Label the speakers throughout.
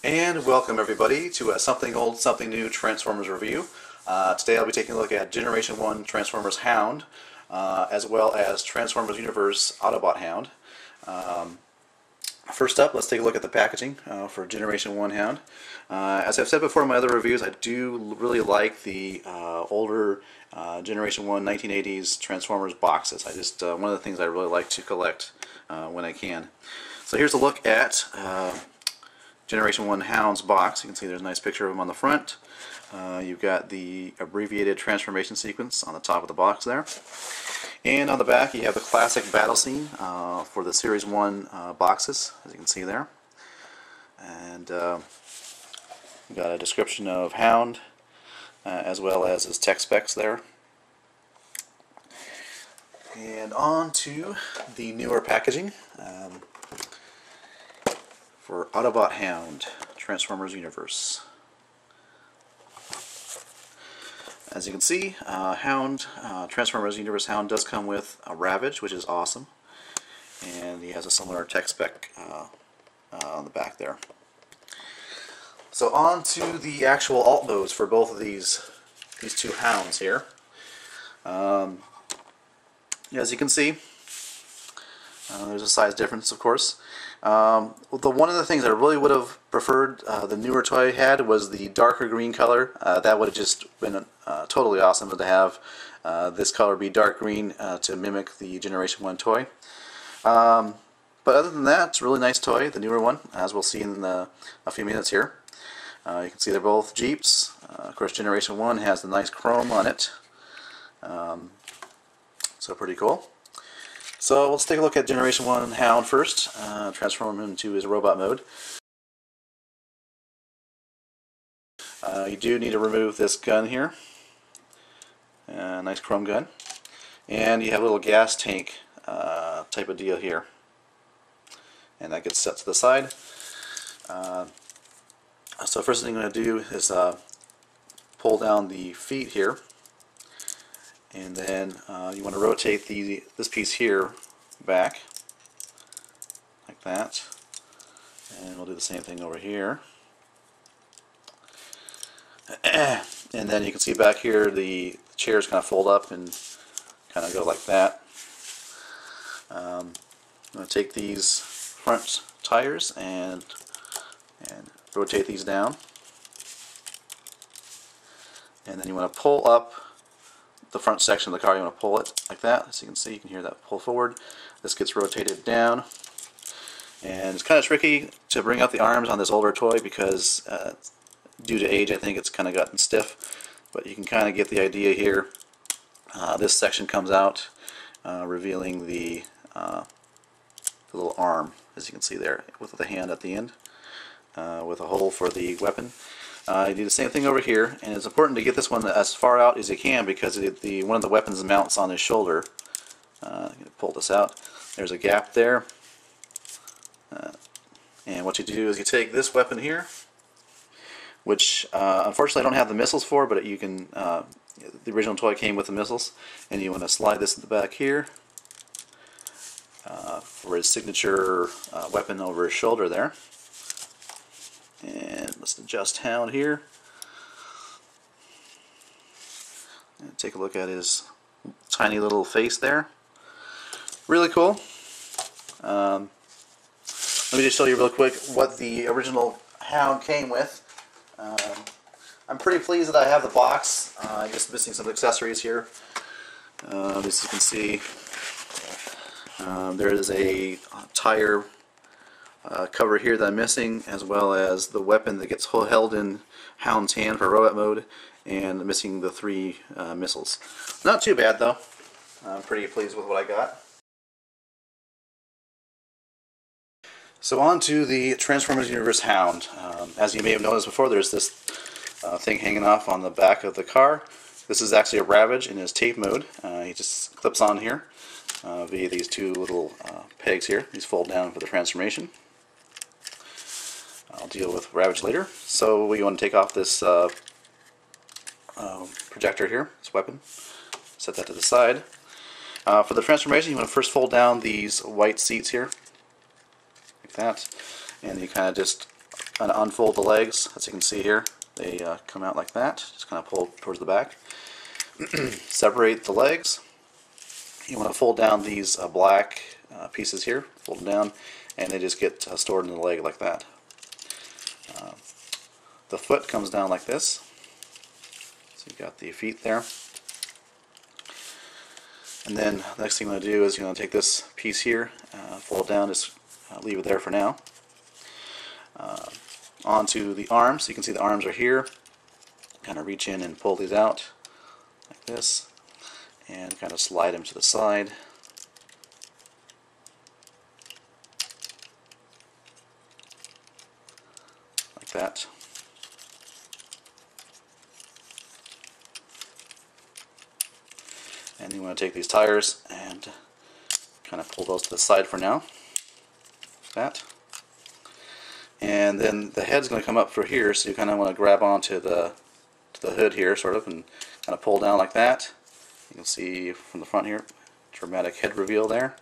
Speaker 1: And welcome everybody to a Something Old, Something New Transformers review. Today I'll be taking a look at Generation 1 Transformers Hound, as well as Transformers Universe Autobot Hound. First up, let's take a look at the packaging for Generation 1 Hound. As I've said before in my other reviews, I do really like the older Generation 1 1980s Transformers boxes. One of the things I really like to collect when I can. So here's a look at Generation 1 Hound's box. You can see there's a nice picture of him on the front. You've got the abbreviated transformation sequence on the top of the box there. And on the back you have the classic battle scene for the Series 1 boxes, as you can see there. And you've got a description of Hound as well as his tech specs there. And on to the newer packaging. For Autobot Hound, Transformers Universe. As you can see, Transformers Universe Hound does come with a Ravage, which is awesome. And he has a similar tech spec on the back there. So on to the actual alt modes for both of these two Hounds here. As you can see, there's a size difference, of course. One of the things I really would have preferred the newer toy had was the darker green color. That would have just been totally awesome to have this color be dark green to mimic the Generation 1 toy. But other than that, it's a really nice toy, the newer one, as we'll see in a few minutes here. You can see they're both Jeeps. Of course, Generation 1 has the nice chrome on it. So pretty cool. So let's take a look at Generation 1 Hound first, transform him into his robot mode. You do need to remove this gun here, nice chrome gun, and you have a little gas tank type of deal here, and that gets set to the side. So first thing I'm going to do is pull down the feet here. And then you want to rotate this piece here back, like that. And we'll do the same thing over here. And then you can see back here the chairs kind of fold up and kind of go like that. I'm going to take these front tires and rotate these down. And then you want to pull up the front section of the car. You want to pull it like that. As you can see, you can hear that pull forward. This gets rotated down, and it's kind of tricky to bring out the arms on this older toy because due to age I think it's kind of gotten stiff, but you can kind of get the idea here. This section comes out revealing the little arm, as you can see there, with the hand at the end, with a hole for the weapon. You do the same thing over here, and it's important to get this one as far out as you can because one of the weapons mounts on his shoulder. I'm going to pull this out. There's a gap there. And what you do is you take this weapon here, which unfortunately I don't have the missiles for, but you can. The original toy came with the missiles, and you want to slide this in the back here for his signature weapon over his shoulder there. And let's adjust Hound here. And take a look at his tiny little face there. Really cool. Let me just show you real quick what the original Hound came with. I'm pretty pleased that I have the box. I'm just missing some accessories here. As you can see, there is a tire cover here that I'm missing, as well as the weapon that gets held in Hound's hand for robot mode, and missing the 3 missiles. Not too bad though. I'm pretty pleased with what I got. So on to the Transformers Universe Hound. As you may have noticed before, there's this thing hanging off on the back of the car. This is actually a Ravage in his tape mode. He just clips on here via these 2 little pegs here. These fold down for the transformation. I'll deal with Ravage later. So we want to take off this projector here, this weapon. Set that to the side. For the transformation, you want to first fold down these white seats here, like that, and you kind of just kind of unfold the legs. As you can see here, they come out like that. Just kind of pull towards the back. Separate the legs. You want to fold down these black pieces here. Fold them down, and they just get stored in the leg like that. The foot comes down like this. So you've got the feet there. And then the next thing you want to do is you're going to take this piece here, fold it down, just leave it there for now. Onto the arms. So you can see the arms are here. Kind of reach in and pull these out like this, and kind of slide them to the side. Like that. And you want to take these tires and kind of pull those to the side for now. Like that. And then the head's going to come up through here, so you kind of want to grab onto the hood here, sort of, and kind of pull down like that. You can see from the front here, dramatic head reveal there.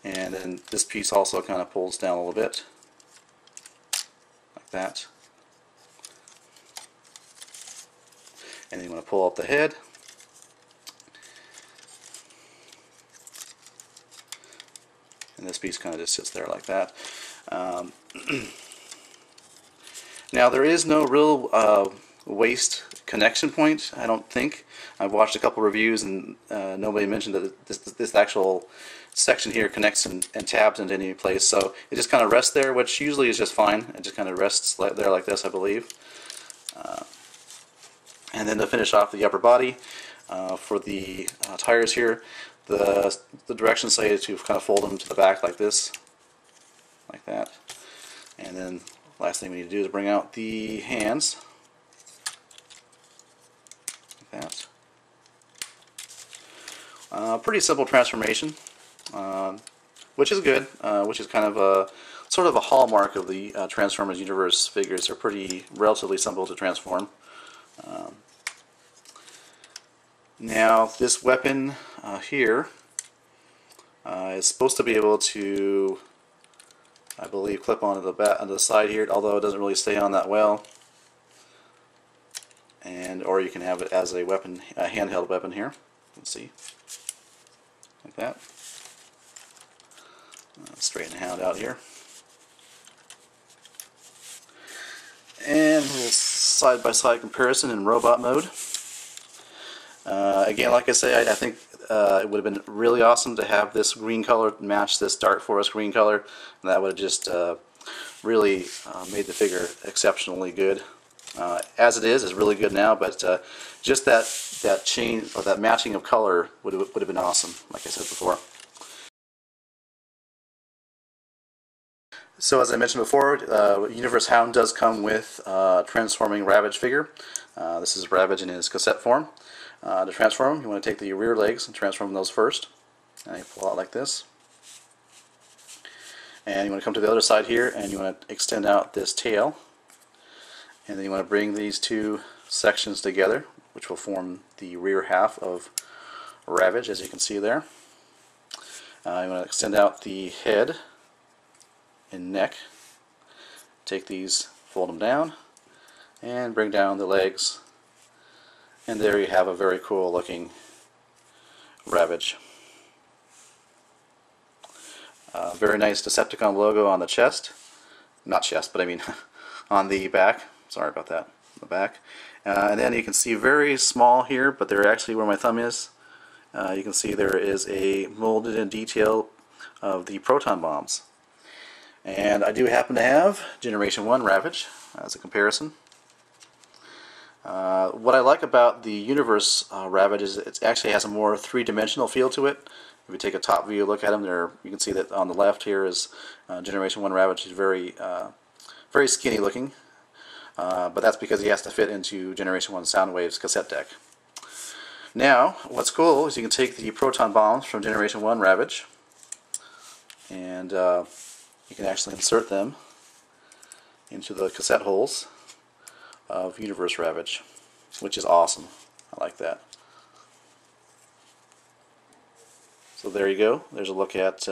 Speaker 1: And then this piece also kind of pulls down a little bit, like that. And then you want to pull up the head. And this piece kind of just sits there like that. Now there is no real waist connection point, I don't think. I've watched a couple reviews and nobody mentioned that this actual section here connects and tabs into any place. So it just kind of rests there, which usually is just fine. It just kind of rests there like this, I believe. And then to finish off the upper body, for the tires here, the directions say to kind of fold them to the back like this, like that. And then last thing we need to do is bring out the hands, like that. Pretty simple transformation, which is good, which is kind of a sort of a hallmark of the Transformers Universe figures. They're pretty relatively simple to transform. Now this weapon here is supposed to be able to, I believe, clip onto the side here, although it doesn't really stay on that well. And or you can have it as a weapon, a handheld weapon here. Let's see, like that. Straighten the Hound out here, and a little side-by-side comparison in robot mode. Again, like I say, I think it would have been really awesome to have this green color match this Dark Forest green color, and that would have just really made the figure exceptionally good. As it is, it's really good now, but just that change or that matching of color would have been awesome, like I said before. So as I mentioned before, Universe Hound does come with a transforming Ravage figure. This is Ravage in his cassette form. To transform him, you want to take the rear legs and transform those first. And you pull out like this. And you want to come to the other side here and you want to extend out this tail. And then you want to bring these two sections together, which will form the rear half of Ravage, as you can see there. You want to extend out the head and neck. Take these, fold them down, and bring down the legs. And there you have a very cool looking Ravage. Very nice Decepticon logo on the chest. Not chest, but I mean on the back. Sorry about that. The back. And then you can see very small here, but they're actually where my thumb is. You can see there is a molded in detail of the proton bombs. And I do happen to have Generation 1 Ravage as a comparison. What I like about the Universe Ravage is it actually has a more three-dimensional feel to it. If you take a top view look at him, you can see that on the left here is Generation 1 Ravage. He's very skinny looking, but that's because he has to fit into Generation 1 Soundwave's cassette deck. Now, what's cool is you can take the proton bombs from Generation 1 Ravage, and you can actually insert them into the cassette holes of Universe Ravage, which is awesome. I like that. So there you go. There's a look at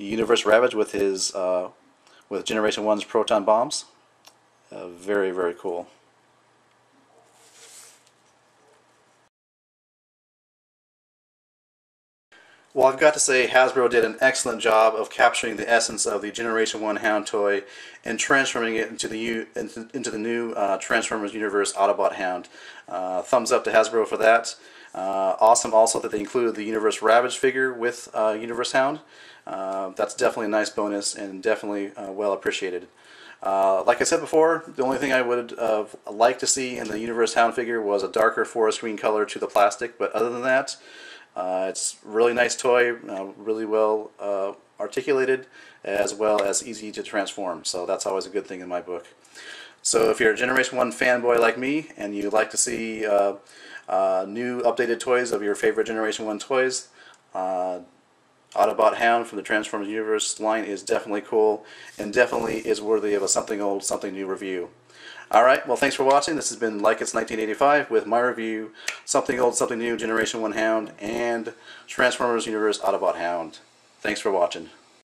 Speaker 1: Universe Ravage with his with Generation 1's proton bombs. Very, very cool. Well, I've got to say Hasbro did an excellent job of capturing the essence of the Generation 1 Hound toy and transforming it into the new Transformers Universe Autobot Hound. Thumbs up to Hasbro for that. Awesome also that they included the Universe Ravage figure with Universe Hound. That's definitely a nice bonus and definitely well appreciated. Like I said before, the only thing I would like to see in the Universe Hound figure was a darker forest green color to the plastic, but other than that, it's a really nice toy, really well articulated, as well as easy to transform, so that's always a good thing in my book. So if you're a Generation 1 fanboy like me, and you'd like to see new updated toys of your favorite Generation 1 toys, Autobot Hound from the Transformers Universe line is definitely cool, and definitely is worthy of a Something Old, Something New review. Alright, well thanks for watching. This has been Like It's 1985 with my review, Something Old, Something New, Generation 1 Hound, and Transformers Universe Autobot Hound. Thanks for watching.